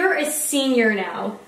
you're a senior now.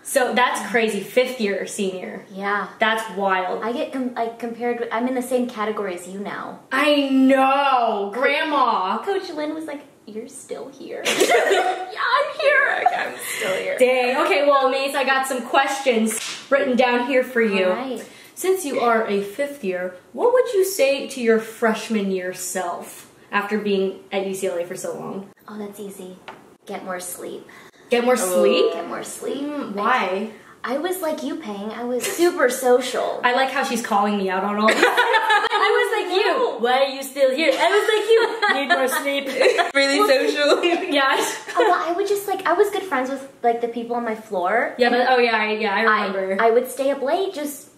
So that's crazy. 5th year senior. Yeah. That's wild. I get compared with, I'm in the same category as you now. I know. Grandma. Coach Lynn was like, you're still here. Yeah, I'm here. I'm still here. Dang. Okay, well, Mace, I got some questions written down here for you. All right. Since you are a 5th year, what would you say to your freshman year self after being at UCLA for so long? Oh, that's easy. Get more sleep. Get more sleep? Get more sleep. Why? I was like you, Peng. I was super social. I like how she's calling me out on all this. I was like you. Why are you still here? I was like you. Need more sleep. Really social. Yes. Well, I would just like, I was good friends with like the people on my floor. Yeah, but I remember. I would stay up late just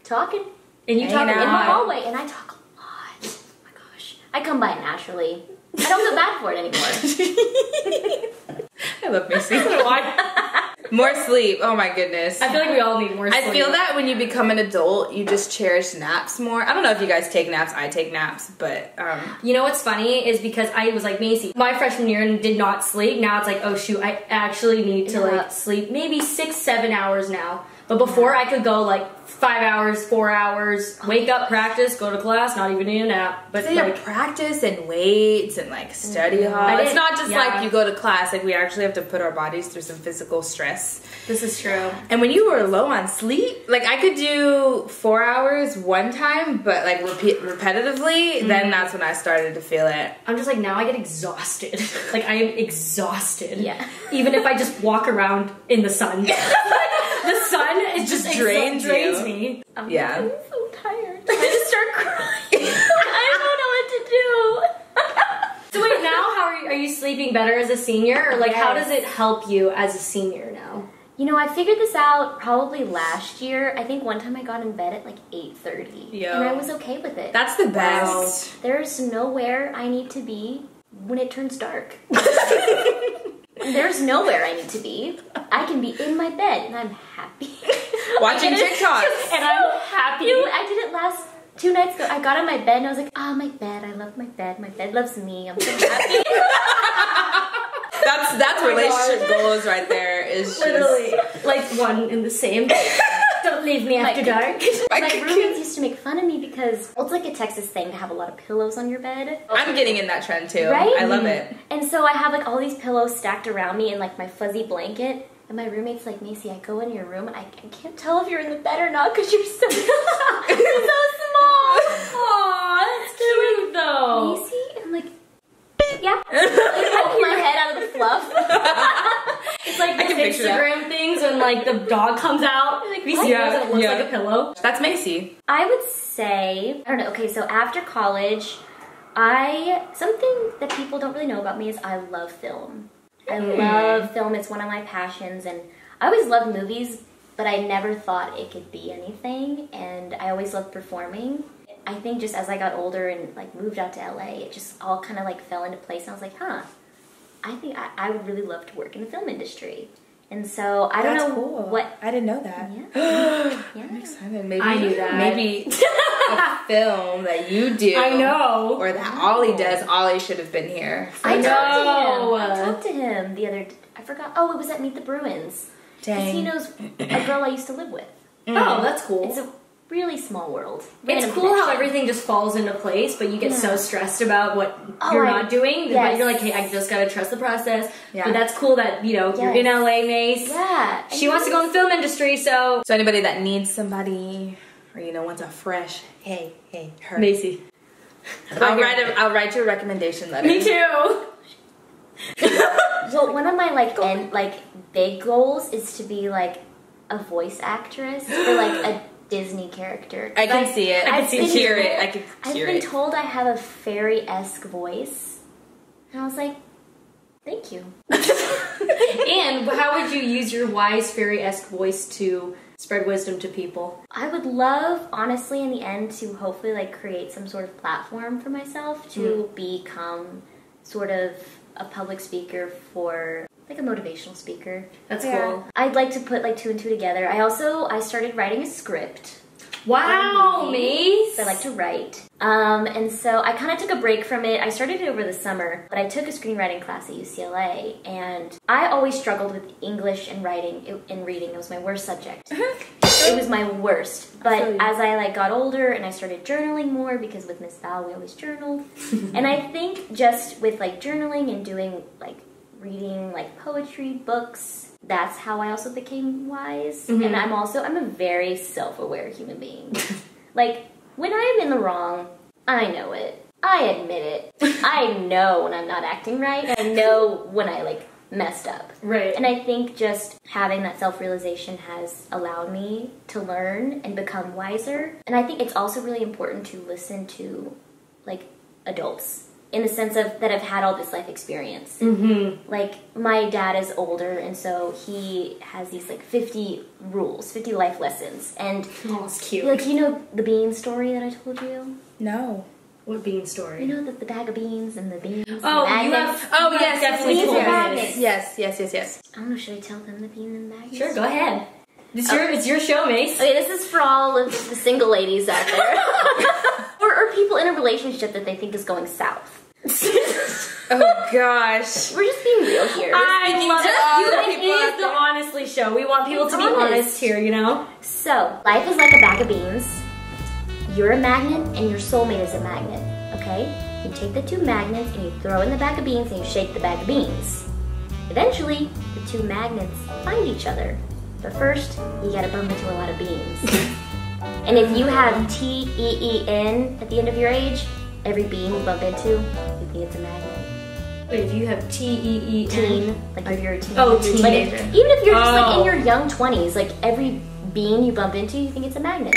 talking. And you talk in the out. hallway, and I talk a lot. Oh my gosh. I come by it naturally. I don't feel bad for it anymore. I love Macy. Why? More sleep. Oh my goodness. I feel like we all need more sleep. I feel that when you become an adult, you just cherish naps more. I don't know if you guys take naps. I take naps, but you know what's funny is because I was like Macy, my freshman year and did not sleep. Now it's like, oh shoot, I actually need to like sleep maybe 6-7 hours now. But before I could go like 5 hours, 4 hours, wake up, practice, go to class, not even need a nap. But so like practice and weights and like study hall. It's not just like you go to class. Like we actually have to put our bodies through some physical stress. This is true. And when you were low on sleep, like I could do 4 hours one time, but like repetitively, then that's when I started to feel it. I'm just like, now I get exhausted. Like I am exhausted. Yeah. Even if I just walk around in the sun. The sun is just drains me. I'm yeah. so tired. I just start crying. I don't know what to do. So wait, now how are you sleeping better as a senior? Or like how does it help you as a senior now? You know, I figured this out probably last year. I think one time I got in bed at like 8:30. And I was okay with it. That's the best. Wow. There's nowhere I need to be when it turns dark. There's nowhere I need to be. I can be in my bed and I'm happy. Watching TikToks. And I'm happy. I did it last 2 nights ago. I got on my bed and I was like, oh, my bed. I love my bed. My bed loves me. I'm so happy. That's relationship goals right there. Is literally like one and the same. Don't leave me after dark. My roommates used to make fun of me because it's like a Texas thing to have a lot of pillows on your bed. I'm getting in that trend too. Right? I love it. And so I have like all these pillows stacked around me and like my fuzzy blanket. And my roommate's like, Macy, I go in your room and I can't tell if you're in the bed or not because you're so you're so small. Aw, that's cute though. Macy? And I'm like, yeah. I pull my head out of the fluff. It's like the Instagram things when like the dog comes out. Like, and it looks like a pillow. That's Macy. I would say, I don't know, okay, so after college, something that people don't really know about me is I love film. I love film, it's one of my passions, and I always loved movies, but I never thought it could be anything, and I always loved performing. I think just as I got older and like moved out to LA, it just all kind of like fell into place, and I was like, huh, I think I would really love to work in the film industry. And so I don't know what. I didn't know that. Yeah. I'm excited. Maybe I knew that. Maybe a film that you do. I know. Or that Ollie does. Ollie should have been here. I know. I talked to him the other. I forgot. Oh, it was at Meet the Bruins. Dang. He knows a girl I used to live with. Oh, that's cool. It's a really small world. It's cool how everything just falls into place, but you get so stressed about what you're not doing. But you're like, hey, I just gotta trust the process. Yeah. But that's cool that, you know, you're in LA, Mace. Yeah. She wants to go in the film industry, so. So anybody that needs somebody, or, you know, wants a fresh, hey, her. Macy. I'll write you a recommendation letter. Me too. Well, one of my big goals is to be like a voice actress for like a Disney character. I can see it. I can hear it. I can hear it. I've been told I have a fairy-esque voice. And I was like, thank you. And how would you use your wise fairy-esque voice to spread wisdom to people? I would love, honestly, in the end, to hopefully like create some sort of platform for myself to become sort of a public speaker for like a motivational speaker. That's cool. I'd like to put like 2 and 2 together. I started writing a script. Wow, Mace. I like to write. And so I kind of took a break from it. I started it over the summer, but I took a screenwriting class at UCLA, and I always struggled with English and writing and reading. It was my worst subject. It was my worst. But as I got older and I started journaling more, because with Miss Val we always journaled, and I think just with journaling and doing reading poetry, books, that's how I also became wise. And I'm a very self-aware human being. When I'm in the wrong, I know it. I admit it. I know when I'm not acting right. I know when I messed up. Right. And I think just having that self-realization has allowed me to learn and become wiser. And I think it's also really important to listen to adults, in the sense of that have had all this life experience. My dad is older, and so he has these 50 rules, 50 life lessons. And it's cute. you know the bean story that I told you? No. What bean story? You know the bag of beans and the beans. Oh, and you have. Oh, yes, definitely beans told and me magnets. this. Yes. I don't know, should I tell them the beans and magnets? Sure, go ahead. It's your show, Mace. Okay, this is for all of the single ladies out there. or people in a relationship that they think is going south. Oh gosh. We're just being real here. I love it. people It out is the there. Honestly show. We want people It's to be honest. honest here, you know? So, life is like a bag of beans. You're a magnet and your soulmate is a magnet, okay? You take the two magnets and you throw in the bag of beans and you shake the bag of beans. Eventually, the two magnets find each other. But first, you gotta bump into a lot of beans. And if you have T-E-E-N at the end of your age, every bean you bump into, you think it's a magnet. Wait, if you have T-E-E-N? Teen, if you're a teen. Oh, But teenager. even if you're just in Oh. your young 20s, every bean you bump into, you think it's a magnet.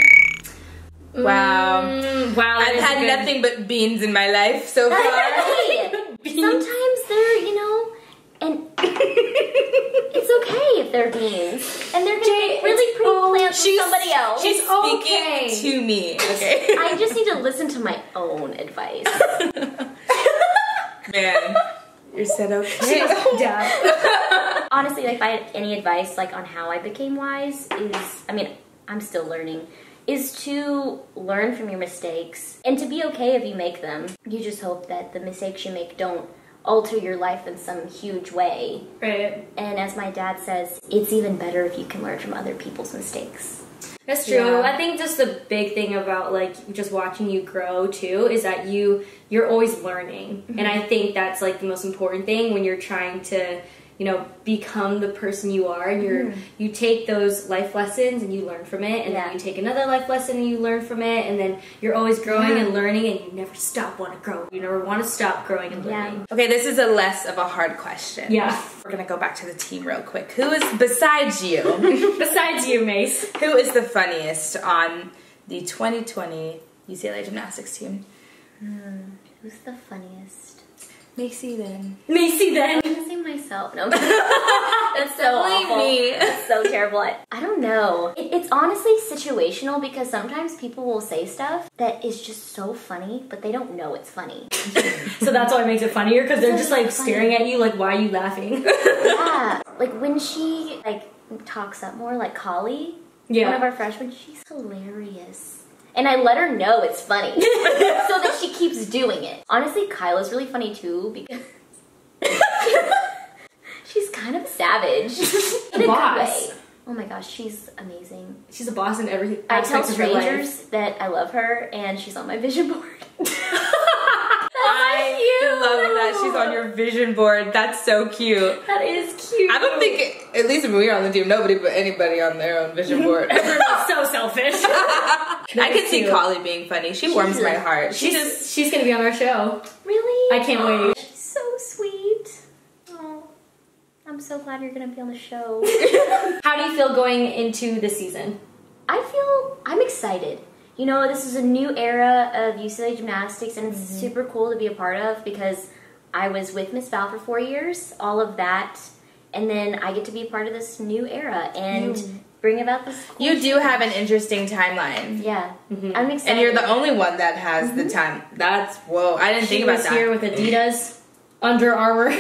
Wow. Wow. I've had nothing but beans in my life so far. Hey, sometimes they're, and it's okay if they're beans. And they're gonna make really pretty plants for somebody else. She's okay. speaking to me, okay? I just need to listen to my own advice. Man, you said okay. Honestly, if I had any advice on how I became wise I'm still learning, is to learn from your mistakes and to be okay if you make them. You just hope that the mistakes you make don't alter your life in some huge way. Right. And as my dad says, it's even better if you can learn from other people's mistakes. That's true. Yeah. I think just the big thing about just watching you grow too is that you're always learning. And I think that's the most important thing when you're trying to, become the person you are, and you take those life lessons and you learn from it, and then you take another life lesson and you learn from it, and then you're always growing and learning, and you never stop want to grow. You never want to stop growing and learning. Okay, this is a less of a hard question. Yeah. We're gonna go back to the team real quick. Who is, besides you, Besides you, Mace. who is the funniest on the 2020 UCLA Gymnastics team? Who's the funniest? Macy then. Macy then. I'm gonna say myself. No, that's so awful. Me. That's so terrible. I don't know. It's honestly situational, because sometimes people will say stuff that is just so funny, but they don't know it's funny. So that's why it makes it funnier, because they're just funny. staring at you why are you laughing? Yeah, when she talks up more, Collie, one of our freshmen, she's hilarious. And I let her know it's funny, so that she keeps doing it. Honestly, Kyla's really funny too, because she's kind of savage. In a Boss. good way. Oh my gosh, she's amazing. She's a boss in every I tell aspect of her life. strangers that I love her, and she's on my vision board. I love that she's on your vision board. That's so cute. That is cute. I don't think, at least when we were on the team, nobody put anybody on their own vision board. Everyone's so selfish. I can see Collie being funny. She warms my heart. She's gonna be on our show. Really? I can't wait. She's so sweet. Oh, I'm so glad you're gonna be on the show. How do you feel going into this season? I'm excited. This is a new era of UCLA Gymnastics, and it's super cool to be a part of, because I was with Miss Val for 4 years, all of that, and then I get to be a part of this new era and bring about this cool You do have an interesting timeline. Yeah. I'm excited. And you're the only one that has the time. That's, whoa, I didn't think about that. She was here with Adidas, Under Armour.